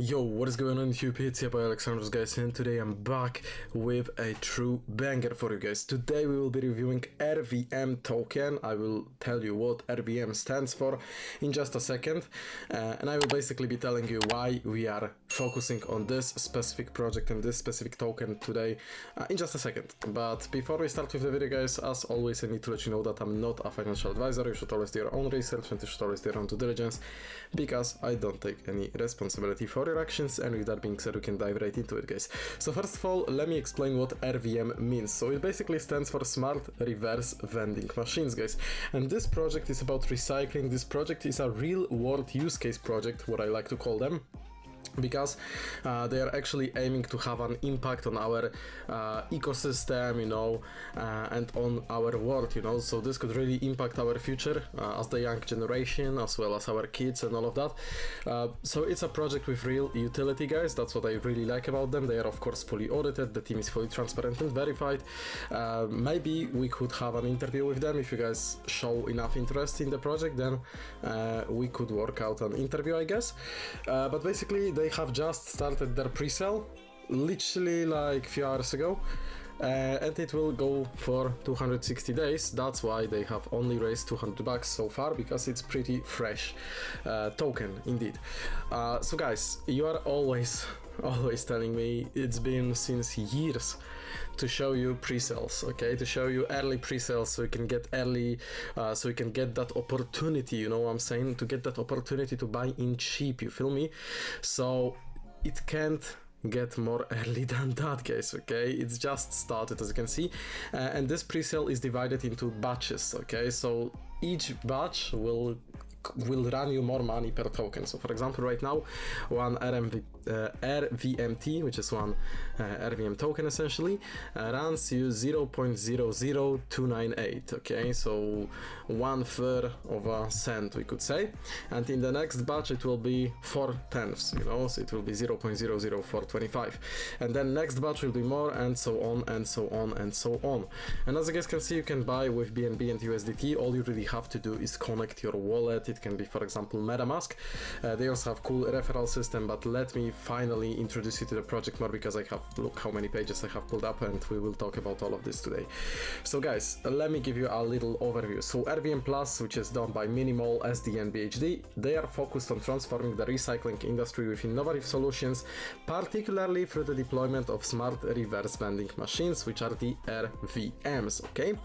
Yo, what is going on YouTube? It's here by Alexandrus, guys, and today I'm back with a true banger for you guys. Today we will be reviewing RVM Token. I will tell you what RVM stands for in just a second, and I will basically be telling you why we are focusing on this specific project and this specific token today in just a second. But before we start with the video, guys, as always, I need to let you know that I'm not a financial advisor. You should always do your own research and you should always do your own due diligence, because I don't take any responsibility for your actions. And with that being said, we can dive right into it, guys. So first of all, let me explain what RVM means. So it basically stands for Smart Reverse Vending Machines, guys. And this project is about recycling. This project is a real world use case project, what I like to call them, because they are actually aiming to have an impact on our ecosystem, you know, and on our world, you know. So this could really impact our future as the young generation, as well as our kids and all of that. So it's a project with real utility, guys. That's what I really like about them. They are of course fully audited, the team is fully transparent and verified. Maybe we could have an interview with them. If you guys show enough interest in the project, then we could work out an interview, I guess. But basically they have just started their pre-sale literally like a few hours ago, and it will go for 260 days. That's why they have only raised $200 so far, because it's pretty fresh token indeed. So guys, you are always telling me it's been since years to show you pre-sales, okay, to show you early pre-sales, so you can get early, so you can get that opportunity, you know what I'm saying, to get that opportunity to buy in cheap, you feel me? So it can't get more early than that, guys, okay? It's just started, as you can see, and this pre-sale is divided into batches, okay? So each batch will run you more money per token. So for example, right now one RVMT, which is one RVM token essentially, runs you 0.00298, okay, so 1/3 of a cent, we could say, and in the next batch it will be 4/10, you know, so it will be 0.00425, and then next batch will be more, and so on and so on and so on. And as you guys can see, you can buy with BNB and USDT. All you really have to do is connect your wallet. It can be, for example, MetaMask. They also have cool referral system, but let me finally introduce you to the project more, because I have, look how many pages I have pulled up, and we will talk about all of this today. So guys, let me give you a little overview. So RVM Plus, which is done by Minimal, SD and BHD, they are focused on transforming the recycling industry with innovative solutions, particularly through the deployment of smart reverse vending machines, which are the RVMs, okay?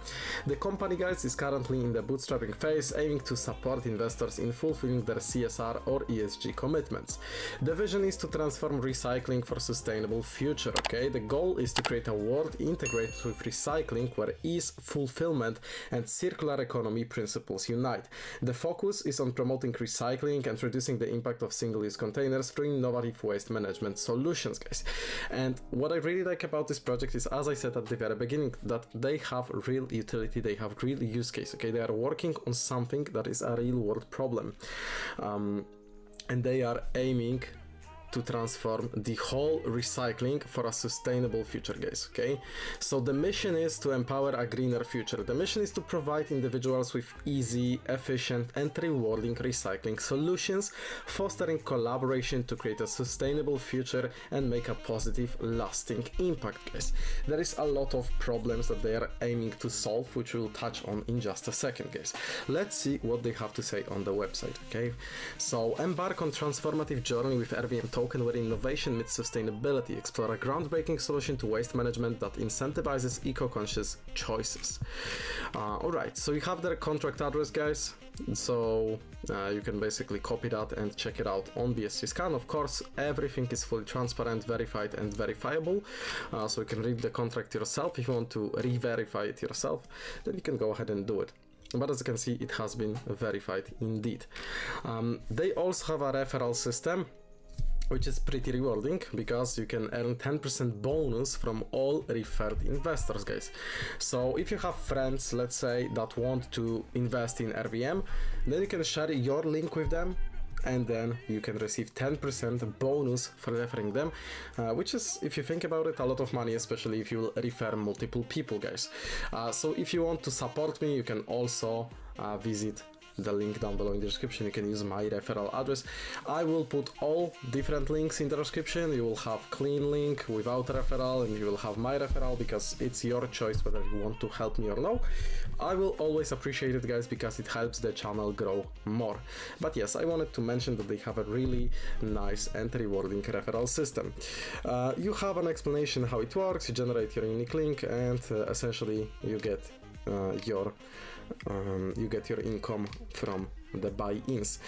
The company, guys, is currently in the bootstrapping phase, aiming to support investors in fulfilling their CSR or ESG commitments. The vision is to transform recycling for sustainable future, okay? The goal is to create a world integrated with recycling, where ease, fulfillment and circular economy principles unite. The focus is on promoting recycling and reducing the impact of single-use containers through innovative waste management solutions, guys. And what I really like about this project is, as I said at the very beginning, that they have real utility, they have real use case, okay? They are working on something that is a real world problem, and they are aiming to transform the whole recycling for a sustainable future, guys, okay? So the mission is to empower a greener future. The mission is to provide individuals with easy, efficient and rewarding recycling solutions, fostering collaboration to create a sustainable future and make a positive, lasting impact, guys. There is a lot of problems that they are aiming to solve, which we'll touch on in just a second, guys. Let's see what they have to say on the website, okay? So embark on transformative journey with RVM Token, where innovation meets sustainability. Explore a groundbreaking solution to waste management that incentivizes eco-conscious choices. Alright, so you have their contract address, guys. So you can basically copy that and check it out on BSC Scan. Of course, everything is fully transparent, verified and verifiable. So you can read the contract yourself. If you want to re-verify it yourself, then you can go ahead and do it. But as you can see, it has been verified indeed. They also have a referral system, which is pretty rewarding, because you can earn 10% bonus from all referred investors, guys. So if you have friends, let's say, that want to invest in RVM, then you can share your link with them, and then you can receive 10% bonus for referring them, which is, if you think about it, a lot of money, especially if you will refer multiple people, guys. So if you want to support me, you can also visit the link down below in the description. You can use my referral address. I will put all different links in the description. You will have clean link without referral, and you will have my referral, because it's your choice whether you want to help me or no. I will always appreciate it, guys, because it helps the channel grow more. But yes, I wanted to mention that they have a really nice and rewarding referral system. You have an explanation how it works. You generate your unique link, and essentially you get your income from the buy-ins.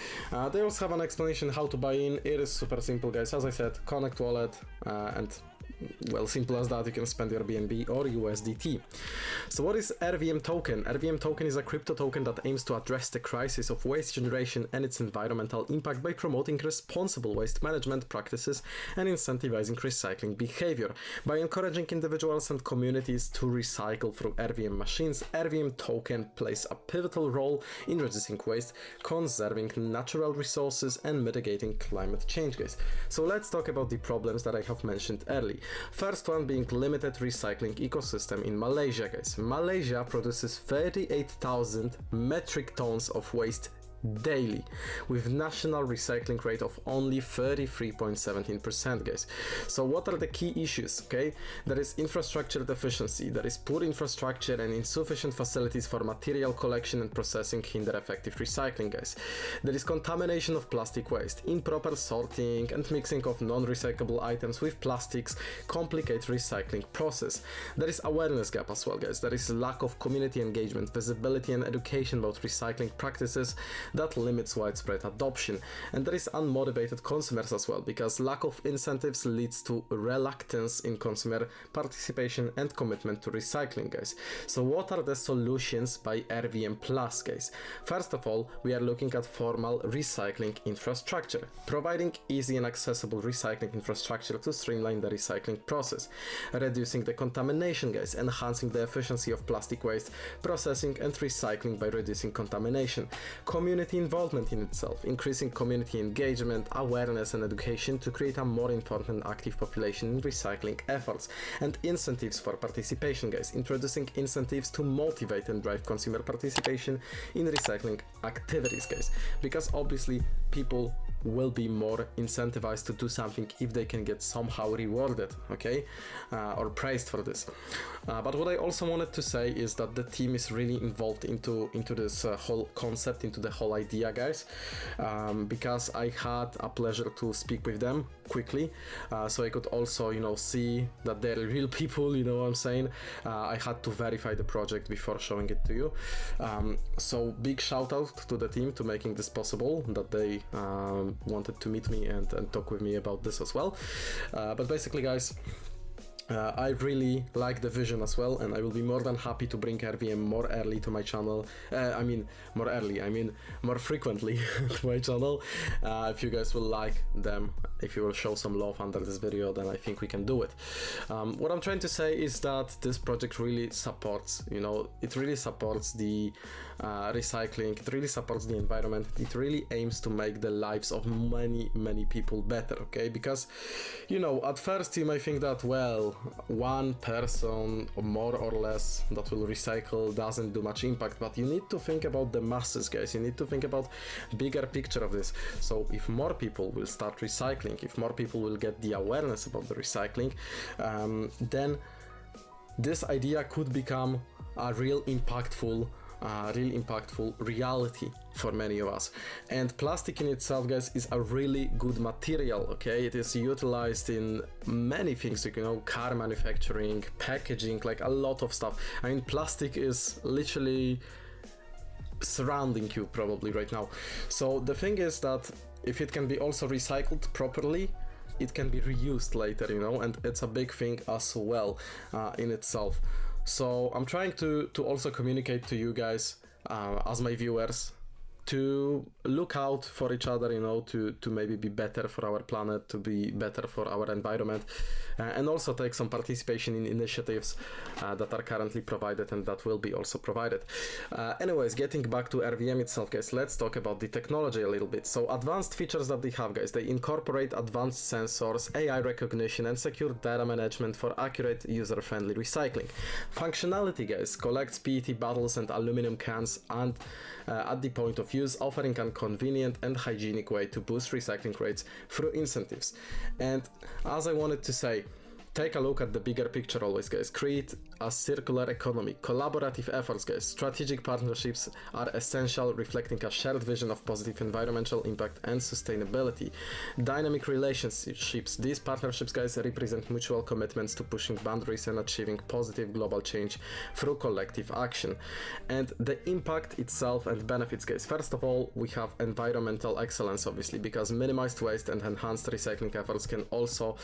They also have an explanation how to buy in. It is super simple, guys. As I said, connect wallet, and well, simple as that. You can spend your BNB or USDT. So what is RVM Token? RVM Token is a crypto token that aims to address the crisis of waste generation and its environmental impact by promoting responsible waste management practices and incentivizing recycling behavior. By encouraging individuals and communities to recycle through RVM machines, RVM Token plays a pivotal role in reducing waste, conserving natural resources, and mitigating climate change, guys. So let's talk about the problems that I have mentioned earlier. First one being limited recycling ecosystem in Malaysia, guys. Malaysia produces 38,000 metric tons of waste daily, with national recycling rate of only 33.17%, guys. So what are the key issues? Okay, there is infrastructure deficiency, there is poor infrastructure and insufficient facilities for material collection and processing hinder effective recycling, guys. There is contamination of plastic waste, improper sorting and mixing of non-recyclable items with plastics complicate recycling process. There is awareness gap as well, guys. There is lack of community engagement, visibility and education about recycling practices that limits widespread adoption. And there is unmotivated consumers as well, because lack of incentives leads to reluctance in consumer participation and commitment to recycling, guys. So what are the solutions by RVM Plus, guys? First of all, we are looking at formal recycling infrastructure, providing easy and accessible recycling infrastructure to streamline the recycling process, reducing the contamination, guys, enhancing the efficiency of plastic waste processing and recycling by reducing contamination, community involvement in itself, increasing community engagement, awareness and education to create a more informed and active population in recycling efforts, and incentives for participation, guys, introducing incentives to motivate and drive consumer participation in recycling activities, guys, because obviously people will be more incentivized to do something if they can get somehow rewarded, okay, or praised for this. But what I also wanted to say is that the team is really involved into this whole concept, into the whole idea, guys, because I had a pleasure to speak with them quickly, so I could also, you know, see that they're real people, you know what I'm saying. I had to verify the project before showing it to you, so big shout out to the team to making this possible, that they wanted to meet me and talk with me about this as well. But basically, guys, I really like the vision as well, and I will be more than happy to bring RVM more early to my channel. I mean more frequently to my channel. If you guys will like them, if you will show some love under this video, then I think we can do it. What I'm trying to say is that this project really supports, you know, it really supports the recycling, it really supports the environment, it really aims to make the lives of many people better, okay? Because, you know, at first you might think that, well, one person or more or less that will recycle doesn't do much impact, but you need to think about the masses, guys. You need to think about bigger picture of this. So if more people will start recycling, if more people will get the awareness about the recycling, then this idea could become a real impactful reality for many of us. And plastic in itself, guys, is a really good material, okay? It is utilized in many things, you know, car manufacturing, packaging, like a lot of stuff. I mean, plastic is literally surrounding you probably right now. So the thing is that if it can be also recycled properly, it can be reused later, you know, and it's a big thing as well in itself. So I'm trying to also communicate to you guys as my viewers to look out for each other, you know, to maybe be better for our planet, to be better for our environment, and also take some participation in initiatives that are currently provided and that will be also provided. Anyways, getting back to RVM itself, guys, let's talk about the technology a little bit. So advanced features that they have, guys, they incorporate advanced sensors, AI recognition, and secure data management for accurate, user-friendly recycling. Functionality, guys, collects PET bottles and aluminum cans and at the point of use, offering a convenient and hygienic way to boost recycling rates through incentives. And as I wanted to say, take a look at the bigger picture always, guys. Create a circular economy. Collaborative efforts, guys. Strategic partnerships are essential, reflecting a shared vision of positive environmental impact and sustainability. Dynamic relationships. These partnerships, guys, represent mutual commitments to pushing boundaries and achieving positive global change through collective action. And the impact itself and benefits, guys. First of all, we have environmental excellence, obviously, because minimized waste and enhanced recycling efforts can also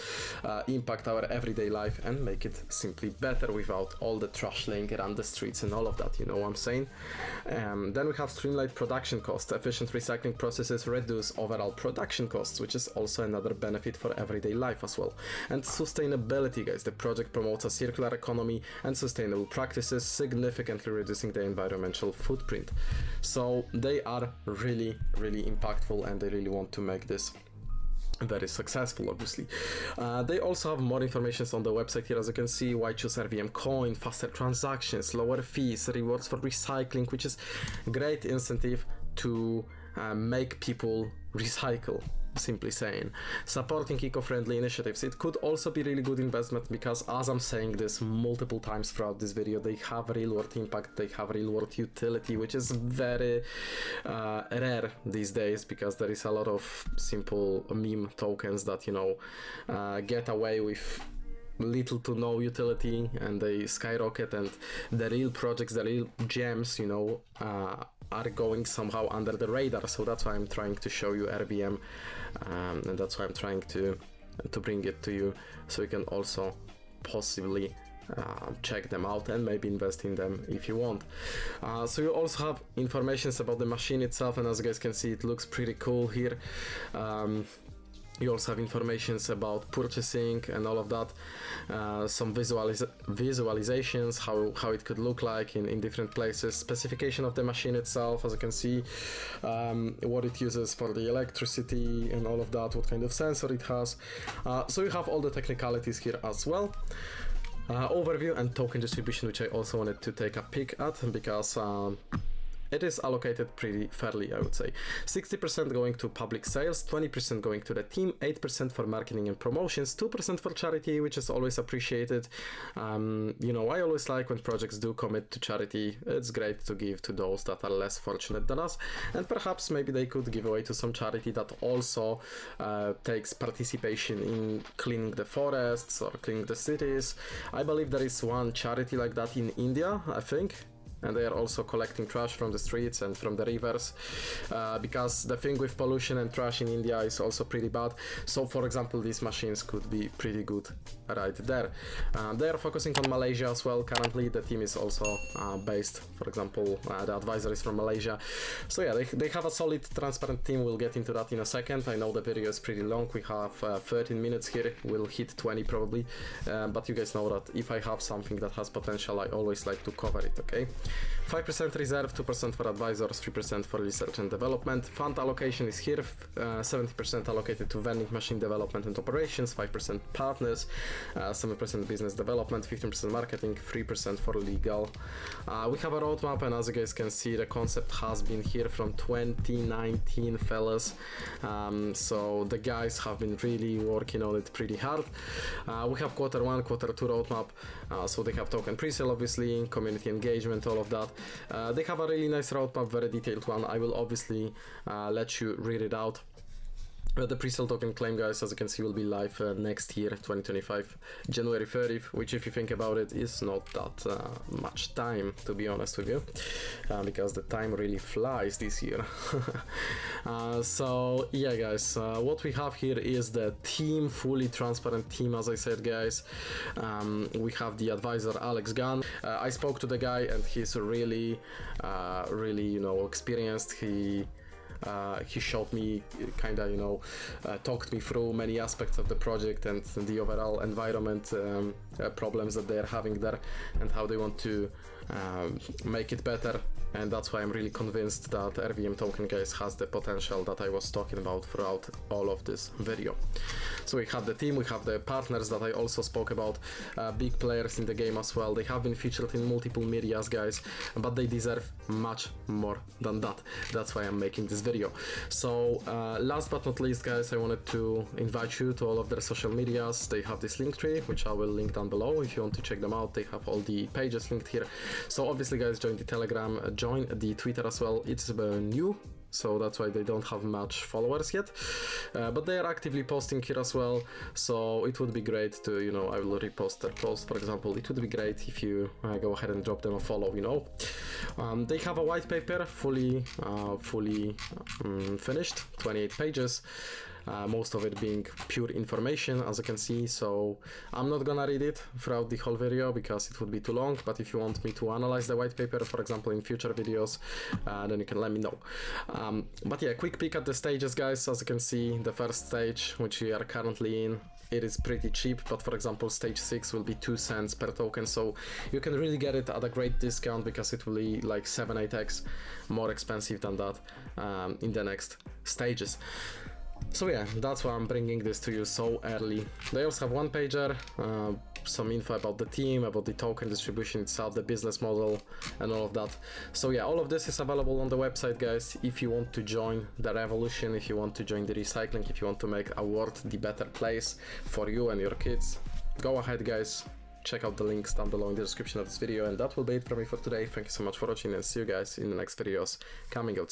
impact our everyday life and make it simply better without all the trash laying around the streets and all of that, you know what I'm saying? Then we have streamlined production costs. Efficient recycling processes reduce overall production costs, which is also another benefit for everyday life as well. And sustainability, guys. The project promotes a circular economy and sustainable practices, significantly reducing the environmental footprint. So they are really, really impactful, and they really want to make this very successful, obviously. They also have more information on the website here, as you can see. Why choose RVM coin, faster transactions, lower fees, rewards for recycling, which is great incentive to make people recycle, simply saying. Supporting eco-friendly initiatives. It could also be really good investment because, as I'm saying this multiple times throughout this video, they have real world impact, they have real world utility, which is very rare these days, because there is a lot of simple meme tokens that, you know, get away with little to no utility and they skyrocket, and the real projects, the real gems, you know, are going somehow under the radar. So that's why I'm trying to show you RVM, and that's why I'm trying to bring it to you, so you can also possibly check them out and maybe invest in them if you want. So you also have information about the machine itself, and as you guys can see, it looks pretty cool here. You also have information about purchasing and all of that, some visualizations, how it could look like in different places, specification of the machine itself, as you can see, what it uses for the electricity and all of that, what kind of sensor it has. So you have all the technicalities here as well. Overview and token distribution, which I also wanted to take a peek at, because it is allocated pretty fairly, I would say. 60% going to public sales, 20% going to the team, 8% for marketing and promotions, 2% for charity, which is always appreciated. You know, I always like when projects do commit to charity. It's great to give to those that are less fortunate than us, and perhaps maybe they could give away to some charity that also takes participation in cleaning the forests or cleaning the cities. I believe there is one charity like that in India, I think. And they are also collecting trash from the streets and from the rivers, because the thing with pollution and trash in India is also pretty bad. So for example, these machines could be pretty good right there. They are focusing on Malaysia as well. Currently the team is also based, for example, the advisor is from Malaysia. So yeah, they have a solid, transparent team. We'll get into that in a second. I know the video is pretty long. We have 13 minutes here. We'll hit 20 probably, but you guys know that if I have something that has potential, I always like to cover it, okay? 5% reserve, 2% for advisors, 3% for research and development. Fund allocation is here, 70% allocated to vending machine development and operations, 5% partners, 7% business development, 15% marketing, 3% for legal. We have a roadmap, and as you guys can see, the concept has been here from 2019, fellas. So the guys have been really working on it pretty hard. We have Q1, Q2 roadmap, so they have token presale, obviously, community engagement, all of that. They have a really nice roadmap, very detailed one. I will obviously let you read it out. The pre-sale token claim, guys, as you can see, will be live next year, 2025, January 30th, which, if you think about it, is not that much time, to be honest with you, because the time really flies this year. So yeah, guys, what we have here is the team, fully transparent team, as I said, guys. We have the advisor Alex Gunn. I spoke to the guy, and he's really, you know, experienced. He showed me, kind of, you know, talked me through many aspects of the project and the overall environment problems that they're having there, and how they want to make it better. And that's why I'm really convinced that RVM Token, guys, has the potential that I was talking about throughout all of this video. So we have the team, we have the partners that I also spoke about, big players in the game as well. They have been featured in multiple medias, guys, but they deserve much more than that. That's why I'm making this video. So last but not least, guys, I wanted to invite you to all of their social medias. They have this link tree, which I will link down below if you want to check them out. They have all the pages linked here. So obviously, guys, join the Telegram, join the Twitter as well. It's new, so that's why they don't have much followers yet, but they are actively posting here as well. So it would be great to, you know, I will repost their post, for example. It would be great if you go ahead and drop them a follow, you know. They have a white paper, fully finished, 28 pages. Most of it being pure information, as you can see. So I'm not gonna read it throughout the whole video because it would be too long, but if you want me to analyze the white paper, for example, in future videos, then you can let me know. But yeah, quick peek at the stages, guys. As you can see, the first stage, which we are currently in, it is pretty cheap, but for example, stage 6 will be 2 cents per token, so you can really get it at a great discount because it will be like 7-8x more expensive than that in the next stages. So yeah, that's why I'm bringing this to you so early. They also have one pager, some info about the team, about the token distribution itself, the business model, and all of that. So yeah, all of this is available on the website, guys. If you want to join the revolution, if you want to join the recycling, if you want to make a world the better place for you and your kids, go ahead, guys. Check out the links down below in the description of this video, and that will be it from me for today. Thank you so much for watching, and see you guys in the next videos coming out soon.